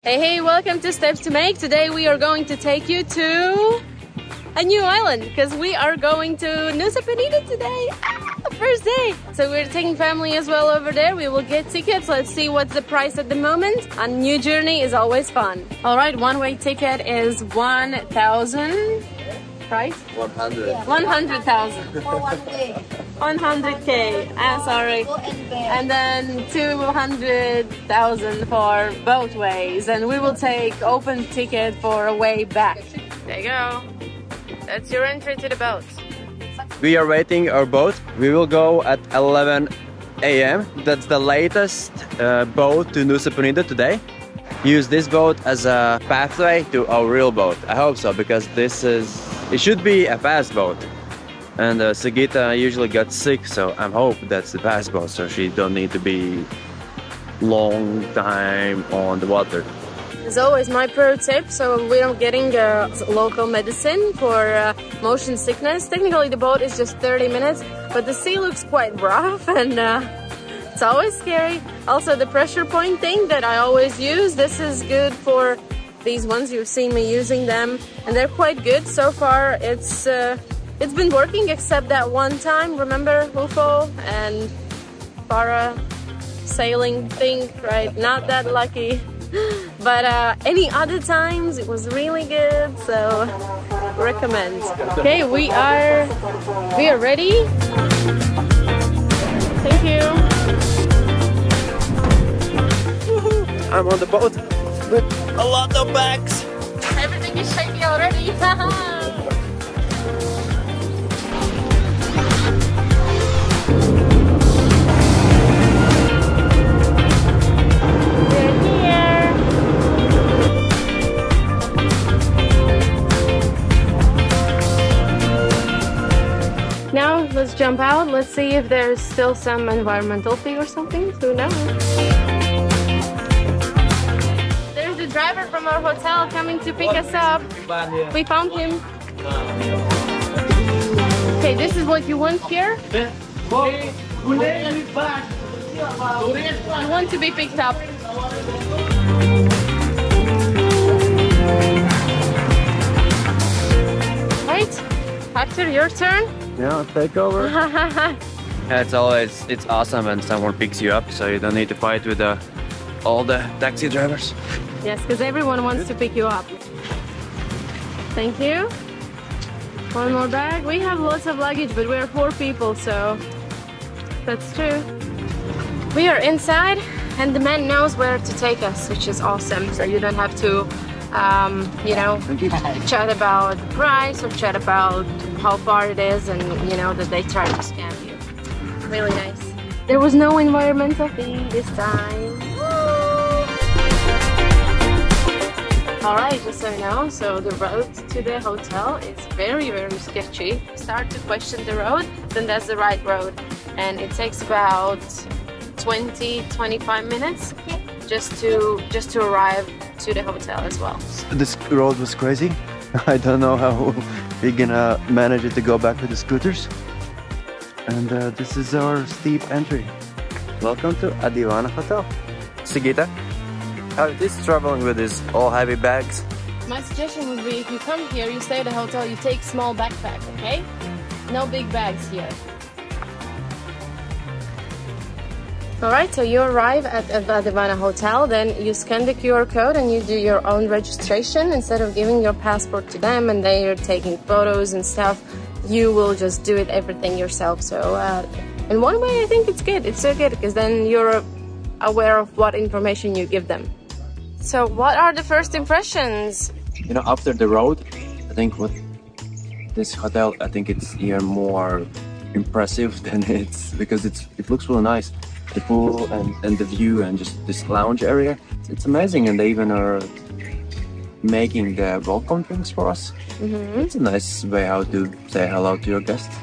Hey, welcome to Steps to Make. Today we are going to take you to a new island because we are going to Nusa Penida today. First day. So we're taking family as well over there. We will get tickets. Let's see what's the price at the moment. A new journey is always fun. All right, one-way ticket is 1,000. Price? 100. 100,000. For 1 day. 100K. Sorry. And then 200,000 for both ways. And we will take open ticket for a way back. There you go. That's your entry to the boat. We are waiting our boat. We will go at 11 a.m. That's the latest boat to Nusa Penida today. Use this boat as a pathway to our real boat. I hope so, because it should be a fast boat. And Sagita usually got sick, so I hope that's the fast boat, so she don't need to be long time on the water. As always, my pro tip, so we are getting local medicine for motion sickness. Technically the boat is just 30 minutes, but the sea looks quite rough and it's always scary. Also the pressure point thing that I always use, this is good for these ones. You've seen me using them and they're quite good. So far it's been working except that one time, remember UFO and para sailing thing, right? Not that lucky. But any other times it was really good, so recommend. Okay, we are ready. Thank you. I'm on the boat with a lot of bags. Everything is shaky already. Now let's jump out. Let's see if there's still some environmental fee or something. Who knows? There's the driver from our hotel coming to pick us up. We found him. Okay, this is what you want here. You want to be picked up. Right? Hector, your turn. Yeah, take over. Yeah, it's awesome when someone picks you up, so you don't need to fight with all the taxi drivers. Yes, because everyone wants to pick you up. Thank you. One more bag. We have lots of luggage, but we are 4 people, so that's true. We are inside, and the man knows where to take us, which is awesome. So you don't have to, you know, chat about the price or chat about how far it is, and you know that they try to scam you. Really nice. There was no environmental fee this time. Alright, just so you know, so the road to the hotel is very, very sketchy. Start to question the road, then that's the right road. And it takes about 20-25 minutes just to arrive to the hotel as well. This road was crazy. I don't know how we're gonna manage it to go back with the scooters. And this is our steep entry. Welcome to Adiwana Hotel. Sigita, how is this traveling with these all heavy bags? My suggestion would be, if you come here, you stay at the hotel, you take small backpack, okay? No big bags here. Alright, so you arrive at the Adiwana Hotel, then you scan the QR code and you do your own registration. Instead of giving your passport to them and they are taking photos and stuff, you will just do everything yourself. So in one way I think it's good. It's so good because then you're aware of what information you give them. So what are the first impressions? You know, after the road, I think this hotel, I think it's even more impressive than because it looks really nice. The pool and the view and just this lounge area, it's amazing. And they even are making the welcome drinks for us. It's a nice way how to say hello to your guests.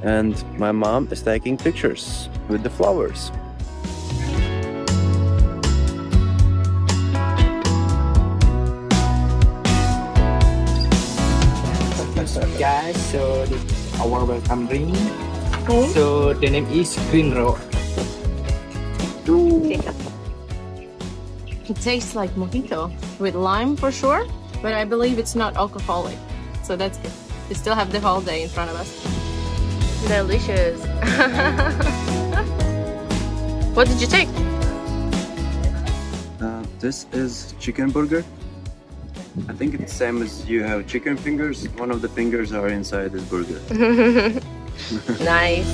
And my mom is taking pictures with the flowers. Guys, so our welcome drink. So the name is Green Rock. It tastes like mojito with lime for sure, but I believe it's not alcoholic, so that's good. We still have the whole day in front of us. Delicious. What did you take? This is chicken burger. I think it's the same as you have chicken fingers. One of the fingers are inside this burger. Nice.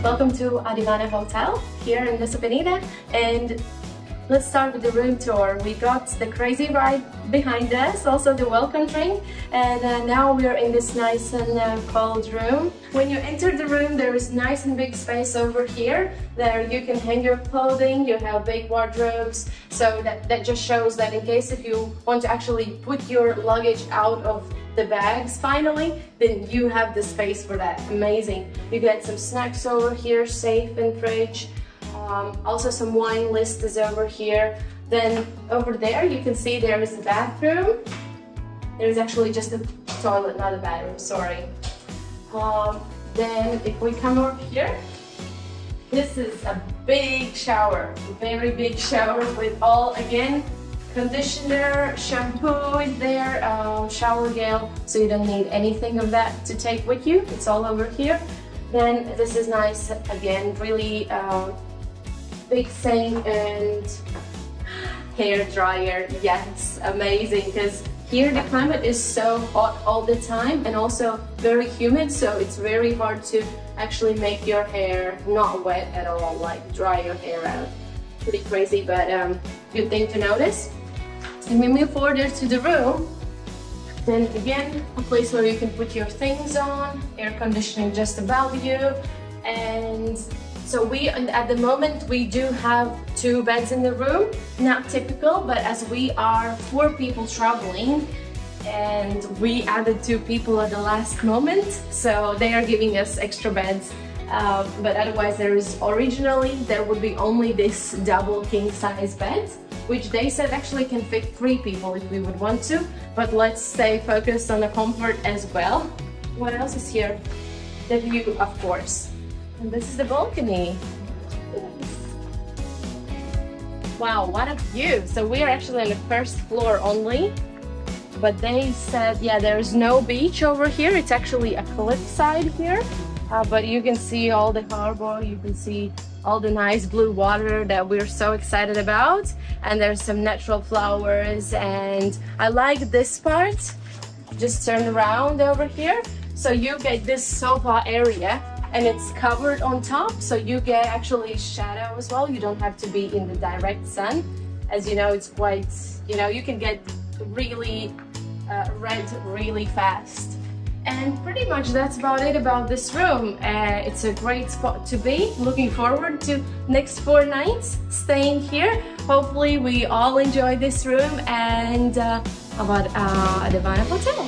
Welcome to Adiwana Hotel here in Nusa Penida, and let's start with the room tour. We got the crazy ride behind us, also the welcome drink, and now we're in this nice and cold room. When you enter the room, there is nice and big space over here. There you can hang your clothing, you have big wardrobes, so that just shows that in case if you want to actually put your luggage out of the bags finally, then you have the space for that. Amazing. You get some snacks over here, safe in fridge. Also some wine list is over here. Then over there you can see there is a bathroom. There's actually just a toilet, not a bathroom, sorry. Then if we come over here, this is a big shower, a very big shower with all, again, conditioner, shampoo is there, shower gel, so you don't need anything of that to take with you. It's all over here. Then this is nice, again, really big sink and hair dryer. Yes, amazing, because here the climate is so hot all the time and also very humid, so it's very hard to actually make your hair not wet at all, like dry your hair out. Pretty crazy, but good thing to notice. And we move further to the room, then again a place where you can put your things on, air conditioning just above you. And so at the moment we do have 2 beds in the room, not typical, but as we are 4 people traveling and we added 2 people at the last moment, so they are giving us extra beds. But otherwise originally there would be only this double king size bed, which they said actually can fit 3 people if we would want to, but let's stay focused on the comfort as well. What else is here? The view, of course. And this is the balcony. Wow, what a view. So we are actually on the 1st floor only, but they said, yeah, there's no beach over here. It's actually a cliffside here, but you can see all the harbor, you can see all the nice blue water that we're so excited about, and there's some natural flowers. And I like this part. Just turn around over here, so you get this sofa area and it's covered on top, so you get actually shadow as well. You don't have to be in the direct sun. As you know, it's quite, you know, you can get really red really fast. And pretty much that's about it about this room. It's a great spot to be. Looking forward to next 4 nights staying here. Hopefully we all enjoy this room and about Adiwana Hotel.